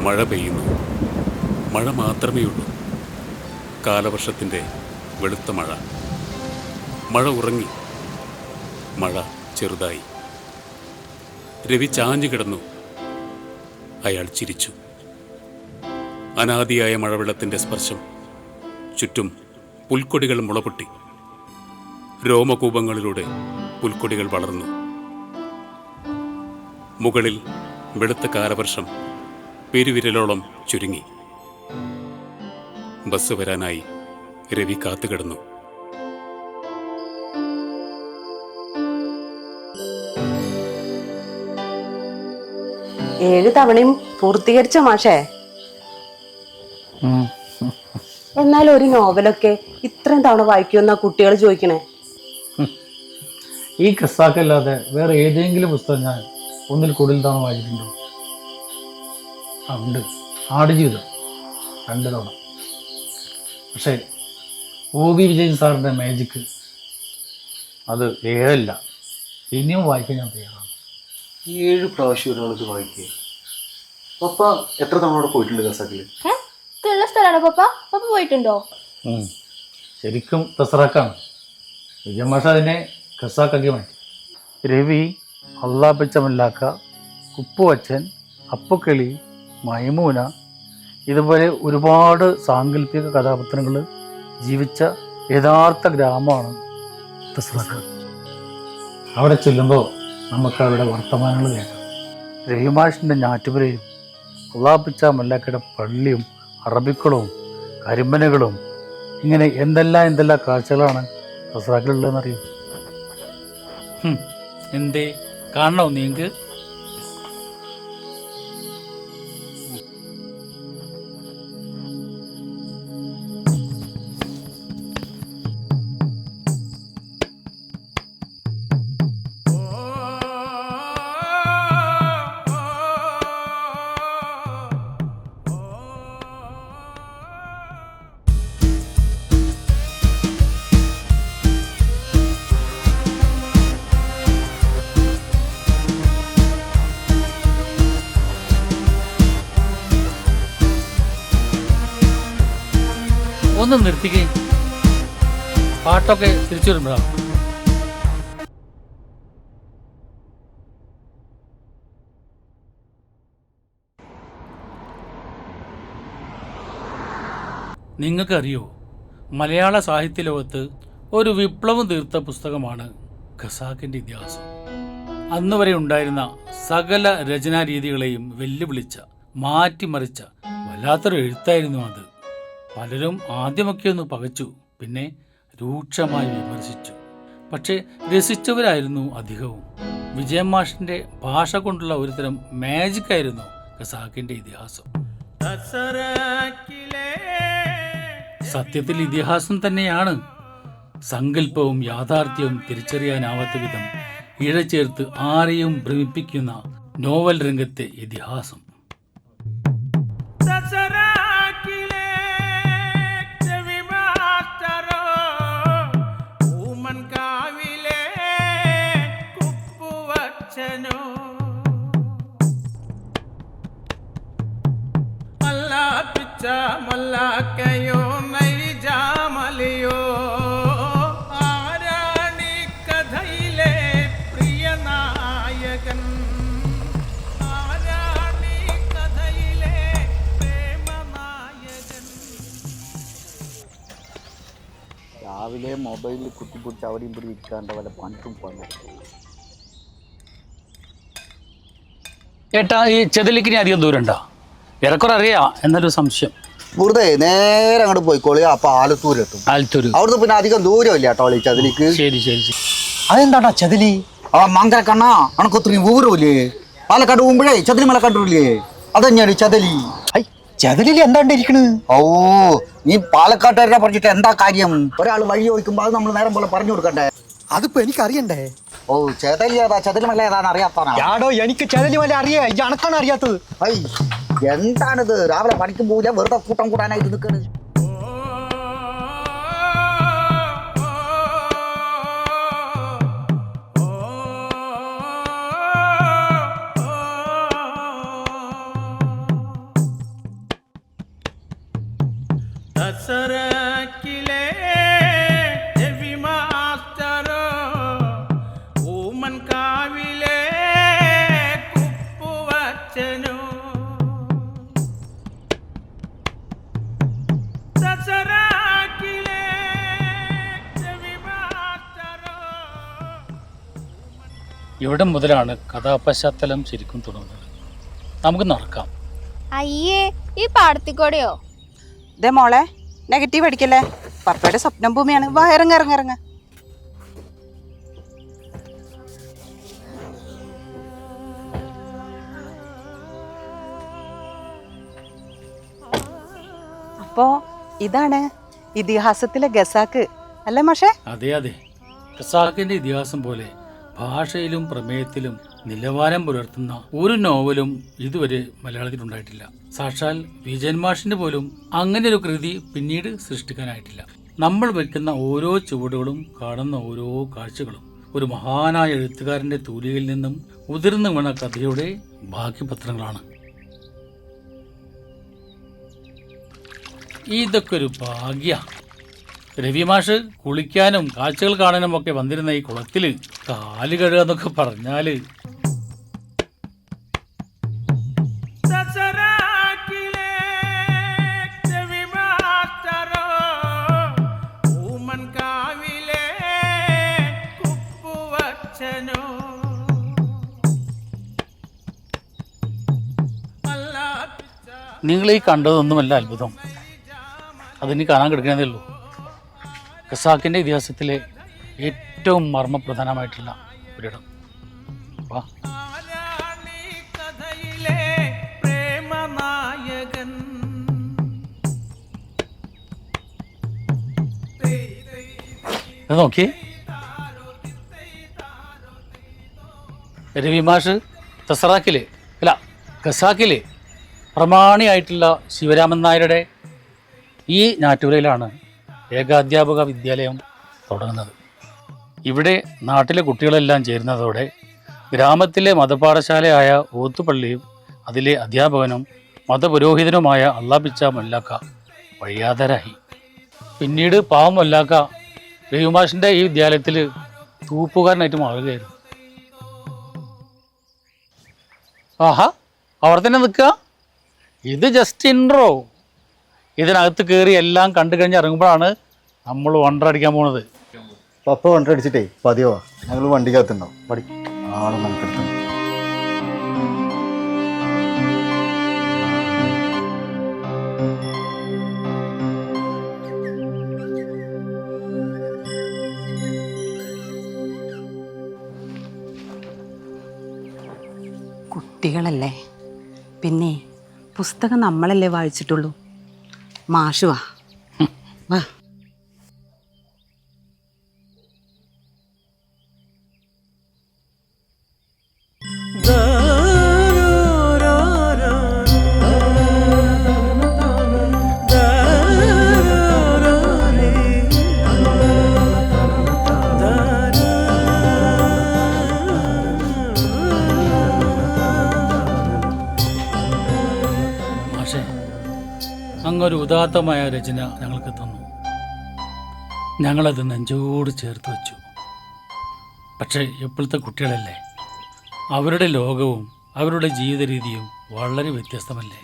മഴ പെയ്യുന്നു. മഴ മാത്രമേയുള്ളൂ. കാലവർഷത്തിൻ്റെ വെളുത്ത മഴ. മഴ ഉറങ്ങി. മഴ ചെറുതായി. രവി ചാഞ്ഞു കിടന്നു. അയാൾ ചിരിച്ചു. അനാദിയായ മഴവെള്ളത്തിൻ്റെ സ്പർശം. ചുറ്റും പുൽക്കൊടികൾ മുളപൊട്ടി. രോമകൂപങ്ങളിലൂടെ പുൽക്കൊടികൾ വളർന്നു. മുകളിൽ വെളുത്ത കാലവർഷം പെരുവിരലോളം ചുരുങ്ങി. ബസ് വരാനായി രവി കാത്തുകിടന്നു. ഏഴ് തവണയും പൂർത്തീകരിച്ച മാഷേ. എന്നാൽ ഒരു നോവലൊക്കെ ഇത്രയും തവണ വായിക്കുമെന്നാ കുട്ടികൾ ചോദിക്കണേ. ഈ ഖസാക്കല്ലാതെ വേറെ ഏതെങ്കിലും പുസ്തകം ഞാൻ ഒന്നിൽ കൂടുതൽ തവണ വായിച്ചിട്ടുണ്ടോ? ഉണ്ട്, ആടുജീവിതം 2 തവണ. പക്ഷേ OV വിജയൻ സാറിൻ്റെ മാജിക്ക് അത് 7 ഇനിയും വായിക്കാൻ ഞാൻ തയ്യാറാണ്. 7 പ്രാവശ്യം ഒരാളത് വായിക്കുക. പപ്പ എത്ര തവണ അവിടെ പോയിട്ടുണ്ട് ഖസാക്കിൽ? ഇതുള്ള സ്ഥലമാണോ പപ്പ? പപ്പ പോയിട്ടുണ്ടോ? ശരിക്കും തസറാക്കാണ്. വിജയമാഷ അതിനെ ഖസാക്കാക്കി മാറ്റി. രവി, അള്ളാപ്പച്ചമല്ലാക്ക, കുപ്പുവച്ചൻ, അപ്പുക്കിളി, മൈമൂന, ഇതുപോലെ ഒരുപാട് സാങ്കല്പിക കഥാപാത്രങ്ങൾ ജീവിച്ച യഥാർത്ഥ ഗ്രാമമാണ് തസറാക്ക. അവിടെ ചെല്ലുമ്പോൾ നമുക്ക് അവരുടെ വർത്തമാനങ്ങൾ കേൾക്കാം. രഹിമാഷിൻ്റെ ഞാറ്റുപുരയും അള്ളാപ്പിച്ച മല്ലാക്കയുടെ പള്ളിയും അറബിക്കളവും കരിമ്പനകളും, ഇങ്ങനെ എന്തെല്ലാം കാഴ്ചകളാണ് തസറാക്കിലുള്ളതെന്നറിയും. എന്തേ കാണണോ നീങ്ക്? ഒന്ന് നിർത്തിക്കേ, പാട്ടൊക്കെ തിരിച്ചു വരുമ്പോഴാണ്. നിങ്ങൾക്കറിയോ, മലയാള സാഹിത്യ ലോകത്ത് ഒരു വിപ്ലവം തീർത്ത പുസ്തകമാണ് ഖസാക്കിൻ്റെ ഇതിഹാസം. അന്ന് വരെ ഉണ്ടായിരുന്ന സകല രചനാരീതികളെയും വെല്ലുവിളിച്ച, മാറ്റിമറിച്ച വല്ലാത്തൊരു എഴുത്തായിരുന്നു അത്. പലരും ആദ്യമൊക്കെ ഒന്ന് പകച്ചു, പിന്നെ രൂക്ഷമായി വിമർശിച്ചു. പക്ഷേ രസിച്ചവരായിരുന്നു അധികവും. വിജയൻ മാഷിൻ്റെ ഭാഷ കൊണ്ടുള്ള ഒരുതരം മാജിക്കായിരുന്നു ഖസാക്കിൻ്റെ ഇതിഹാസം. സത്യത്തിൽ ഇതിഹാസം തന്നെയാണ്. സങ്കല്പവും യാഥാർത്ഥ്യവും തിരിച്ചറിയാനാവാത്ത വിധം ഇഴചേർത്ത് ആരെയും ഭ്രമിപ്പിക്കുന്ന നോവൽ രംഗത്തെ ഇതിഹാസം. മല്ലാക്കയോ നൈജാമലയോ ആരാണി കഥയിലെ പ്രിയനായകൻ, ആരാണി കഥയിലെ പ്രേമനായകൻ. രാവിലെ മൊബൈലിൽ കുത്തിപ്പൊടിച്ച് അവിടെയും പിടി ഇരിക്കാണ്ട വല്ല പണിക്കും പോകണം. ഏട്ടാ, ഈ ചെതലിക്കിനി അധികം ദൂരം ഉണ്ടോ? ഏറെക്കുറെ അറിയാം, എന്നൊരു സംശയം. വെറുതെ നേരെ അങ്ങോട്ട് പോയിക്കോളി, അപ്പൊ ആലത്തൂരെത്തും. ആലത്തൂര് അവിടുന്ന് പിന്നെ അധികം ദൂരമില്ല കേട്ടോ ഈ ചതിലിക്ക്. ശരി ശരി ശരി. അതെന്താട്ടാ ചതിലി? മങ്കരക്കണ്ണ അണക്കൊത്തിരി ഊറില്ലേ? പാലക്കാട് പോകുമ്പോഴേ ചതിലി മല കണ്ടില്ലേ? അതെന്നെയാണ് ചതലി. ചതിലിൽ എന്താണ്ട് ഇരിക്കണ്? ഓ, നീ പാലക്കാട്ടുകാരെ പറഞ്ഞിട്ട് എന്താ കാര്യം? ഒരാൾ വഴി ചോദിക്കുമ്പോ അത് നമ്മൾ നേരം പോലെ പറഞ്ഞു കൊടുക്കണ്ടേ? അതിപ്പോ എനിക്ക് അറിയണ്ടേ? ഓ, ചെതലി ഏതാ ചതിലിമല ഏതാന്ന് അറിയാത്താണോ? എനിക്ക് ചതിലിമല അറിയാ, ഈ അണക്കാണ് അറിയാത്തത്. എന്താണിത്? രാവിലെ പണിക്ക് പോവില്ല, വെറുതെ കൂട്ടം കൂടാനായിട്ട് നിൽക്കണ്. ഇവിടെ മുതലാണ് കഥാപശ്ചാത്തലം ശരിക്കും തുടങ്ങുന്നത്. നമുക്ക് നടക്കാം. അയ്യേ, ഈ പാടത്തിക്കൂടെയോ? ഇതേ മോളെ, നെഗറ്റീവ് അടിക്കല്ലേ, പപ്പയുടെ സ്വപ്നം ഭൂമിയാണ്. വാ, ഇറങ്ങ ഇറങ്ങ ഇറങ്ങ. അപ്പോ ഇതാണ് ഇതിഹാസത്തിലെ ഗസാക്ക് അല്ലേ മാഷേ? അതെ അതെ, ഖസാക്കിന്റെ ഇതിഹാസം പോലെ ഭാഷയിലും പ്രമേയത്തിലും നിലവാരം പുലർത്തുന്ന ഒരു നോവലും ഇതുവരെ മലയാളത്തിലുണ്ടായിട്ടില്ല. സാക്ഷാൽ വിജയൻ മാഷിന്റെ പോലും അങ്ങനെ ഒരു കൃതി പിന്നീട് സൃഷ്ടിക്കാനായിട്ടില്ല. നമ്മൾ വയ്ക്കുന്ന ഓരോ ചുവടുകളും കാണുന്ന ഓരോ കാഴ്ചകളും ഒരു മഹാനായ എഴുത്തുകാരന്റെ തൂലികയിൽ നിന്നും ഉതിർന്നു വീണ കഥയുടെ ബാക്കിപത്രങ്ങളാണ്. ഇതൊക്കെ ഒരു ഭാഗ്യ. രവി മാഷ് കുളിക്കാനും കാഴ്ചകൾ കാണാനും ഒക്കെ വന്നിരുന്ന ഈ കുളത്തില് കാല് കഴുകുക എന്നൊക്കെ പറഞ്ഞാല് ദസറാക്കിലെ ചെവി മാസ്റ്ററോ, ഊമൻകാവിലെ കുപ്പുവച്ചനോ, നിങ്ങൾ ഈ കണ്ടതൊന്നുമല്ല അത്ഭുതം, അതിന് കാണാൻ കിടക്കുന്നതേ ഉള്ളൂ. ഖസാക്കിന്റെ ഇതിഹാസത്തിലെ ഏറ്റവും മർമ്മപ്രധാനമായിട്ടുള്ള ഒരിടം. വാ. കഥയിലെ പ്രേമനായകൻ. ഇത് നോക്കി, രവി മാഷ് തസറാക്കിലെ അല്ല ഖസാക്കിലെ പ്രമാണിയായിട്ടുള്ള ശിവരാമൻ നായരുടെ ഈ ഞാറ്റുരയിലാണ് ഏകാധ്യാപക വിദ്യാലയം തുടങ്ങുന്നത്. ഇവിടെ നാട്ടിലെ കുട്ടികളെല്ലാം ചേരുന്നതോടെ ഗ്രാമത്തിലെ മതപാഠശാലയായ ഓത്തുപള്ളിയും അതിലെ അധ്യാപകനും മതപുരോഹിതനുമായ അള്ളാപിച്ച മൊല്ലാക്ക വഴിയാതരായി. പിന്നീട് പാവം മൊല്ലാക്ക രവിമാഷിൻ്റെ ഈ വിദ്യാലയത്തിൽ തൂപ്പുകാരനായിട്ട് മാറുകയായിരുന്നു. ആഹാ, അവിടെ തന്നെ നിൽക്കുക. ഇത് ജസ്റ്റ് ഇൻട്രോ. ഇതിനകത്ത് കയറി എല്ലാം കണ്ടു കഴിഞ്ഞ് ഇറങ്ങുമ്പോഴാണ് നമ്മൾ വണ്ടടിക്കാൻ പോണത്. പപ്പ വണ്ടടിച്ചിട്ടേ പതിയോ ഞങ്ങൾ വണ്ടിക്കകത്തുണ്ടാവും. പടി ആളെ മനക്കെടുത്തു. കുട്ടികളല്ലേ, പിന്നെ പുസ്തകം നമ്മളല്ലേ വായിച്ചിട്ടുള്ളൂ. മാഷ് വാ വാ. മാഷേ, അങ്ങൊരു ഉദാത്തമായ രചന ഞങ്ങൾക്ക് തന്നു. ഞങ്ങളത് നെഞ്ചോട് ചേർത്ത് വെച്ചു. പക്ഷേ ഇപ്പോഴത്തെ കുട്ടികളല്ലേ, അവരുടെ ലോകവും അവരുടെ ജീവിത രീതിയും വളരെ വ്യത്യസ്തമല്ലേ.